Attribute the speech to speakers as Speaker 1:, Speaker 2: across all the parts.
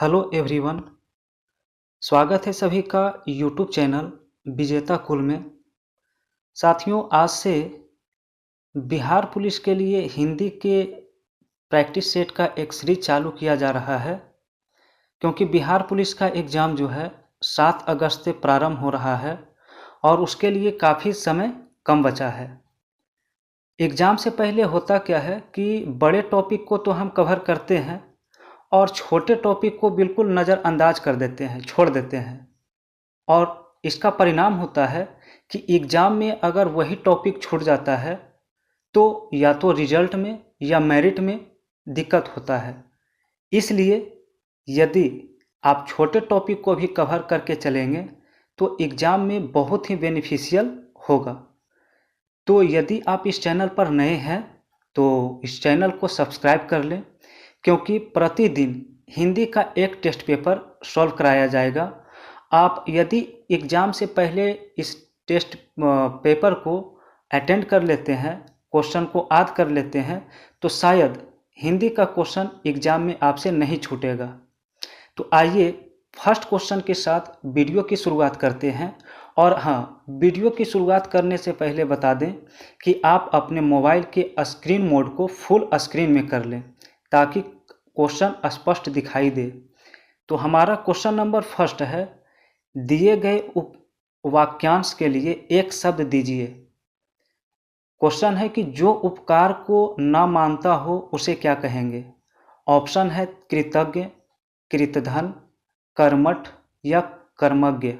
Speaker 1: Hello everyone. स्वागत है सभी का यूट्यूब चैनल विजेता कुल में। साथियों, आज से बिहार पुलिस के लिए हिंदी के प्रैक्टिस सेट का एक सीरीज चालू किया जा रहा है, क्योंकि बिहार पुलिस का एग्ज़ाम जो है 7 अगस्त से प्रारंभ हो रहा है और उसके लिए काफ़ी समय कम बचा है। एग्ज़ाम से पहले होता क्या है कि बड़े टॉपिक को तो हम कवर करते हैं और छोटे टॉपिक को बिल्कुल नज़रअंदाज कर देते हैं, छोड़ देते हैं। और इसका परिणाम होता है कि एग्ज़ाम में अगर वही टॉपिक छूट जाता है तो या तो रिजल्ट में या मेरिट में दिक्कत होता है। इसलिए यदि आप छोटे टॉपिक को भी कवर करके चलेंगे तो एग्ज़ाम में बहुत ही बेनिफिशियल होगा। तो यदि आप इस चैनल पर नए हैं तो इस चैनल को सब्सक्राइब कर लें, क्योंकि प्रतिदिन हिंदी का एक टेस्ट पेपर सॉल्व कराया जाएगा। आप यदि एग्ज़ाम से पहले इस टेस्ट पेपर को अटेंड कर लेते हैं, क्वेश्चन को याद कर लेते हैं, तो शायद हिंदी का क्वेश्चन एग्ज़ाम में आपसे नहीं छूटेगा। तो आइए फर्स्ट क्वेश्चन के साथ वीडियो की शुरुआत करते हैं। और हाँ, वीडियो की शुरुआत करने से पहले बता दें कि आप अपने मोबाइल के स्क्रीन मोड को फुल स्क्रीन में कर लें ताकि क्वेश्चन स्पष्ट दिखाई दे। तो हमारा क्वेश्चन नंबर फर्स्ट है, दिए गए वाक्यांश के लिए एक शब्द दीजिए। क्वेश्चन है कि जो उपकार को ना मानता हो उसे क्या कहेंगे। ऑप्शन है कृतज्ञ, कृतधन, कर्मठ या कर्मज्ञ।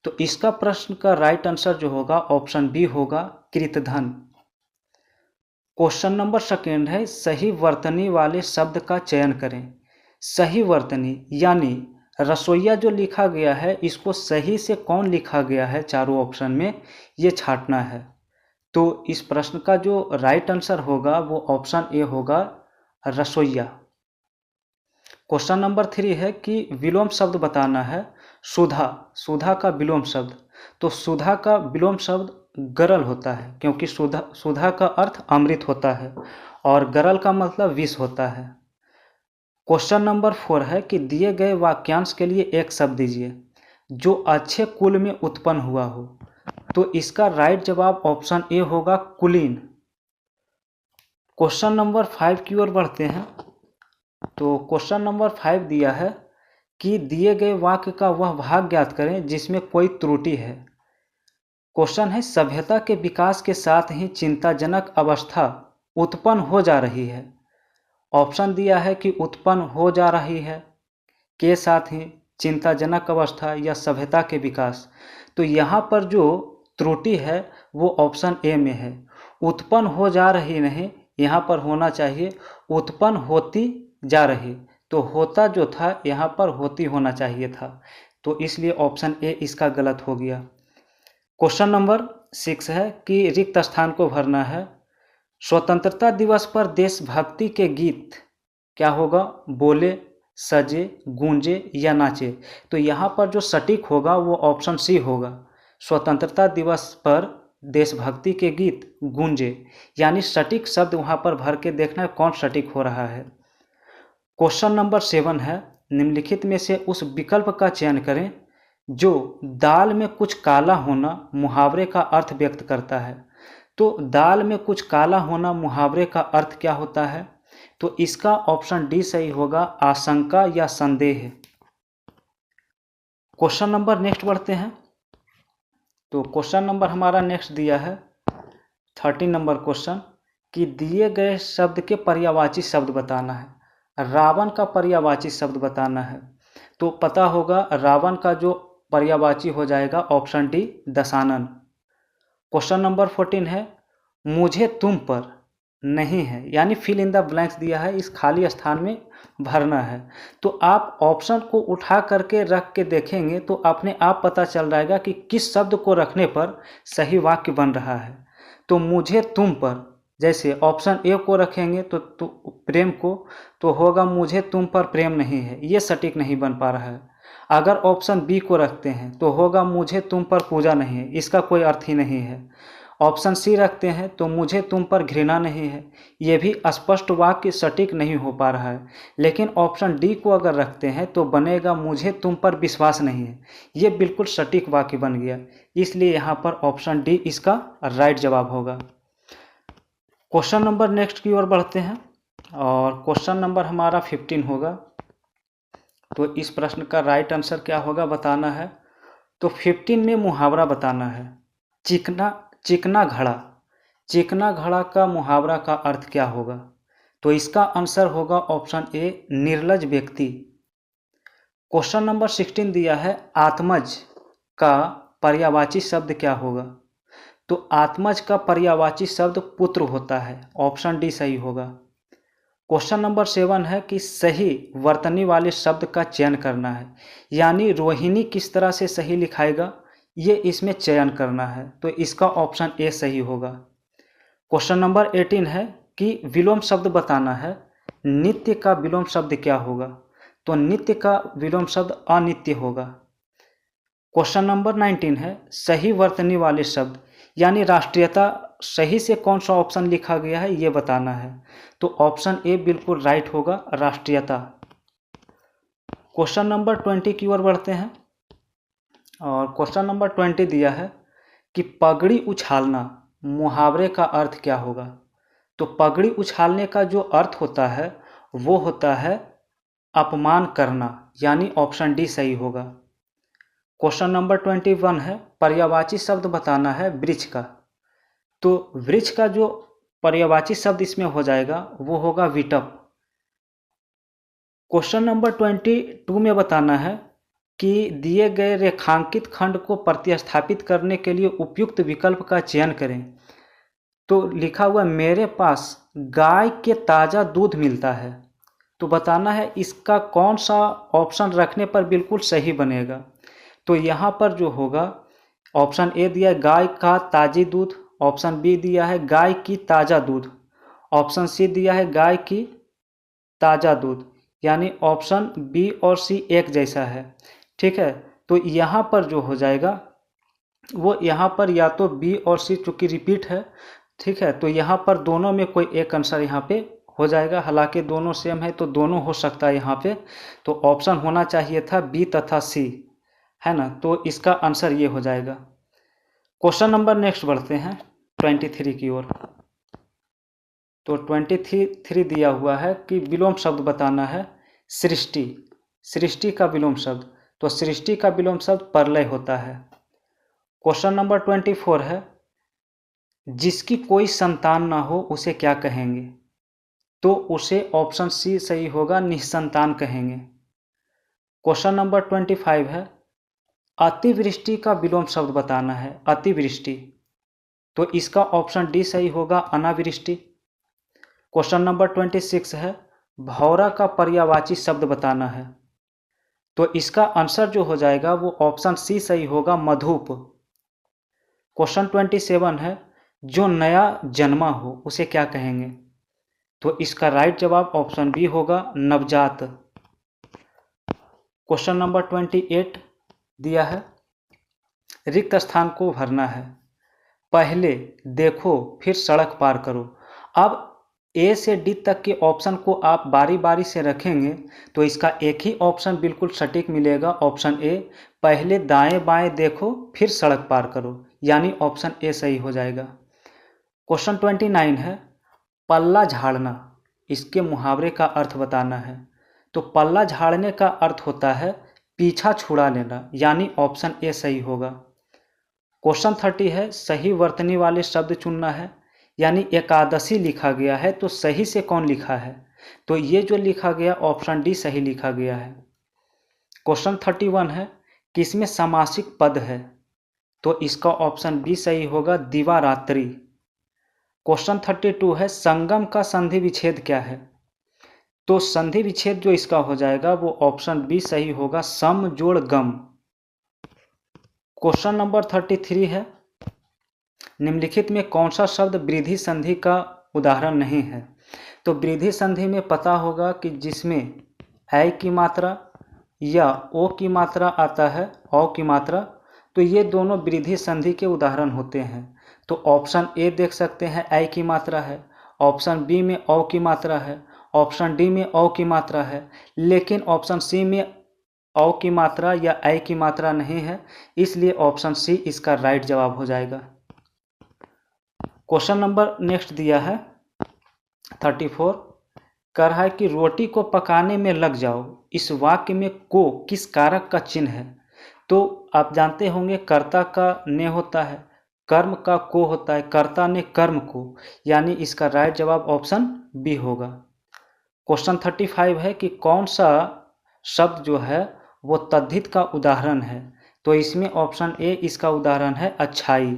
Speaker 1: तो इसका प्रश्न का राइट आंसर जो होगा ऑप्शन बी होगा, कृतधन। क्वेश्चन नंबर सेकेंड है, सही वर्तनी वाले शब्द का चयन करें। सही वर्तनी यानी रसोईया जो लिखा गया है इसको सही से कौन लिखा गया है चारों ऑप्शन में, ये छांटना है। तो इस प्रश्न का जो राइट आंसर होगा वो ऑप्शन ए होगा, रसोईया। क्वेश्चन नंबर 3 है कि विलोम शब्द बताना है। सुधा, सुधा का विलोम शब्द। तो सुधा का विलोम शब्द गरल होता है, क्योंकि सुधा का अर्थ अमृत होता है और गरल का मतलब विष होता है। क्वेश्चन नंबर 4 है कि दिए गए वाक्यांश के लिए एक शब्द दीजिए जो अच्छे कुल में उत्पन्न हुआ हो। तो इसका राइट जवाब ऑप्शन ए होगा, कुलीन। क्वेश्चन नंबर 5 की ओर बढ़ते हैं। तो क्वेश्चन नंबर 5 दिया है कि दिए गए वाक्य का वह भाग ज्ञात करें जिसमें कोई त्रुटि है। क्वेश्चन है, सभ्यता के विकास के साथ ही चिंताजनक अवस्था उत्पन्न हो जा रही है। ऑप्शन दिया है कि उत्पन्न हो जा रही है के साथ ही चिंताजनक अवस्था या सभ्यता के विकास। तो यहाँ पर जो त्रुटि है वो ऑप्शन ए में है, उत्पन्न हो जा रही नहीं, यहाँ पर होना चाहिए उत्पन्न होती जा रही। तो होता जो था यहाँ पर होती होना चाहिए था, तो इसलिए ऑप्शन ए इसका गलत हो गया। क्वेश्चन नंबर 6 है कि रिक्त स्थान को भरना है। स्वतंत्रता दिवस पर देशभक्ति के गीत क्या होगा, बोले, सजे, गूंजे या नाचे। तो यहाँ पर जो सटीक होगा वो ऑप्शन सी होगा, स्वतंत्रता दिवस पर देशभक्ति के गीत गूंजे, यानी सटीक शब्द वहाँ पर भर के देखना कौन सटीक हो रहा है। क्वेश्चन नंबर 7 है, निम्नलिखित में से उस विकल्प का चयन करें जो दाल में कुछ काला होना मुहावरे का अर्थ व्यक्त करता है। तो दाल में कुछ काला होना मुहावरे का अर्थ क्या होता है, तो इसका ऑप्शन डी सही होगा, आशंका या संदेह। क्वेश्चन नंबर नेक्स्ट बढ़ते हैं। तो क्वेश्चन नंबर हमारा नेक्स्ट दिया है 13 नंबर क्वेश्चन कि दिए गए शब्द के पर्यायवाची शब्द बताना है। रावण का पर्यायवाची शब्द बताना है। तो पता होगा रावण का जो पर्यायवाची हो जाएगा option D, Dashanan. Question number 14 है, मुझे तुम पर नहीं है, यानी फिल इन द ब्लैंक्स दिया है, इस खाली स्थान में भरना है। तो आप ऑप्शन को उठा करके रख के देखेंगे तो अपने आप पता चल जाएगा कि किस शब्द को रखने पर सही वाक्य बन रहा है। तो मुझे तुम पर, जैसे ऑप्शन ए को रखेंगे तो प्रेम को, तो होगा मुझे तुम पर प्रेम नहीं है, ये सटीक नहीं बन पा रहा है। अगर ऑप्शन बी को रखते हैं तो होगा मुझे तुम पर पूजा नहीं है, इसका कोई अर्थ ही नहीं है। ऑप्शन सी रखते हैं तो मुझे तुम पर घृणा नहीं है, ये भी स्पष्ट वाक्य सटीक नहीं हो पा रहा है। लेकिन ऑप्शन डी को अगर रखते हैं तो बनेगा मुझे तुम पर विश्वास नहीं है, ये बिल्कुल सटीक वाक्य बन गया। इसलिए यहाँ पर ऑप्शन डी इसका राइट जवाब होगा। क्वेश्चन नंबर नेक्स्ट की ओर बढ़ते हैं और क्वेश्चन नंबर हमारा 15 होगा। तो इस प्रश्न का राइट आंसर क्या होगा बताना है। तो 15 में मुहावरा बताना है। चिकना घड़ा, चिकना घड़ा का मुहावरा का अर्थ क्या होगा? तो इसका आंसर होगा ऑप्शन ए, निर्लज व्यक्ति। क्वेश्चन नंबर 16 दिया है, आत्मज का पर्यायवाची शब्द क्या होगा? तो आत्मज का पर्यायवाची शब्द पुत्र होता है, ऑप्शन डी सही होगा। क्वेश्चन नंबर 7 है कि सही वर्तनी वाले शब्द का चयन करना है, यानी रोहिणी किस तरह से सही लिखाएगा ये इसमें चयन करना है। तो इसका ऑप्शन ए सही होगा। क्वेश्चन नंबर 18 है कि विलोम शब्द बताना है, नित्य का विलोम शब्द क्या होगा? तो नित्य का विलोम शब्द अनित्य होगा। क्वेश्चन नंबर 19 है सही वर्तनी वाले शब्द यानी राष्ट्रीयता, सही से कौन सा ऑप्शन लिखा गया है ये बताना है। तो ऑप्शन ए बिल्कुल राइट होगा, राष्ट्रीयता। क्वेश्चन नंबर 20 की ओर बढ़ते हैं और क्वेश्चन नंबर 20 दिया है कि पगड़ी उछालना मुहावरे का अर्थ क्या होगा? तो पगड़ी उछालने का जो अर्थ होता है वो होता है अपमान करना, यानी ऑप्शन डी सही होगा। क्वेश्चन नंबर 21 है पर्यायवाची शब्द बताना है वृक्ष का। तो वृक्ष का जो पर्यायवाची शब्द इसमें हो जाएगा वो होगा विटप। क्वेश्चन नंबर 22 में बताना है कि दिए गए रेखांकित खंड को प्रतिस्थापित करने के लिए उपयुक्त विकल्प का चयन करें। तो लिखा हुआ मेरे पास गाय के ताज़ा दूध मिलता है। तो बताना है इसका कौन सा ऑप्शन रखने पर बिल्कुल सही बनेगा। तो यहाँ पर जो होगा ऑप्शन ए दिया है गाय का ताज़ी दूध, ऑप्शन बी दिया है गाय की ताज़ा दूध, ऑप्शन सी दिया है गाय की ताज़ा दूध, यानी ऑप्शन बी और सी एक जैसा है। ठीक है, तो यहाँ पर जो हो जाएगा वो यहाँ पर या तो बी और सी चूँकि रिपीट है, ठीक है, तो यहाँ पर दोनों में कोई एक आंसर यहाँ पे हो जाएगा। हालांकि दोनों सेम है तो दोनों हो सकता है यहाँ पे। तो ऑप्शन होना चाहिए था बी तथा सी, है ना। तो इसका आंसर ये हो जाएगा। क्वेश्चन नंबर नेक्स्ट बढ़ते हैं 23 की ओर। तो 23 दिया हुआ है कि विलोम शब्द बताना है सृष्टि, सृष्टि का विलोम शब्द। तो सृष्टि का विलोम शब्द प्रलय होता है। क्वेश्चन नंबर 24 है जिसकी कोई संतान ना हो उसे क्या कहेंगे? तो उसे ऑप्शन सी सही होगा, निसंतान कहेंगे। क्वेश्चन नंबर 25 है अतिवृष्टि का विलोम शब्द बताना है, अतिवृष्टि। तो इसका ऑप्शन डी सही होगा, अनावृष्टि। क्वेश्चन नंबर 26 है भौरा का पर्यायवाची शब्द बताना है। तो इसका आंसर जो हो जाएगा वो ऑप्शन सी सही होगा, मधुप। क्वेश्चन 27 है जो नया जन्मा हो उसे क्या कहेंगे? तो इसका राइट जवाब ऑप्शन बी होगा, नवजात। क्वेश्चन नंबर 28 दिया है रिक्त स्थान को भरना है, पहले देखो फिर सड़क पार करो। अब ए से डी तक के ऑप्शन को आप बारी बारी से रखेंगे तो इसका एक ही ऑप्शन बिल्कुल सटीक मिलेगा, ऑप्शन ए, पहले दाएं बाएं देखो फिर सड़क पार करो, यानी ऑप्शन ए सही हो जाएगा। क्वेश्चन 29 है पल्ला झाड़ना, इसके मुहावरे का अर्थ बताना है। तो पल्ला झाड़ने का अर्थ होता है पीछा छुड़ा लेना, यानी ऑप्शन ए सही होगा। क्वेश्चन 30 है सही वर्तनी वाले शब्द चुनना है, यानी एकादशी लिखा गया है तो सही से कौन लिखा है? तो ये जो लिखा गया ऑप्शन डी सही लिखा गया है। क्वेश्चन 31 है किसमें समासिक पद है? तो इसका ऑप्शन बी सही होगा, दिवारात्रि। क्वेश्चन 32 है संगम का संधि विच्छेद क्या है? तो संधि विच्छेद जो इसका हो जाएगा वो ऑप्शन बी सही होगा, सम जोड़ गम। क्वेश्चन नंबर 33 है निम्नलिखित में कौन सा शब्द वृद्धि संधि का उदाहरण नहीं है? तो वृद्धि संधि में पता होगा कि जिसमें ऐ की मात्रा या ओ की मात्रा आता है, औ की मात्रा, तो ये दोनों वृद्धि संधि के उदाहरण होते हैं। तो ऑप्शन ए देख सकते हैं ऐ की मात्रा है, ऑप्शन बी में औ की मात्रा है, ऑप्शन डी में औ की मात्रा है, लेकिन ऑप्शन सी में औ की मात्रा या ऐ की मात्रा नहीं है, इसलिए ऑप्शन सी इसका राइट जवाब हो जाएगा। क्वेश्चन नंबर नेक्स्ट दिया है 34, कह रहा है कि रोटी को पकाने में लग जाओ, इस वाक्य में को किस कारक का चिन्ह है। तो आप जानते होंगे कर्ता का ने होता है, कर्म का को होता है, कर्ता ने कर्म को, यानी इसका राइट जवाब ऑप्शन बी होगा। क्वेश्चन 35 है कि कौन सा शब्द जो है वो तद्धित का उदाहरण है। तो इसमें ऑप्शन ए इसका उदाहरण है अच्छाई।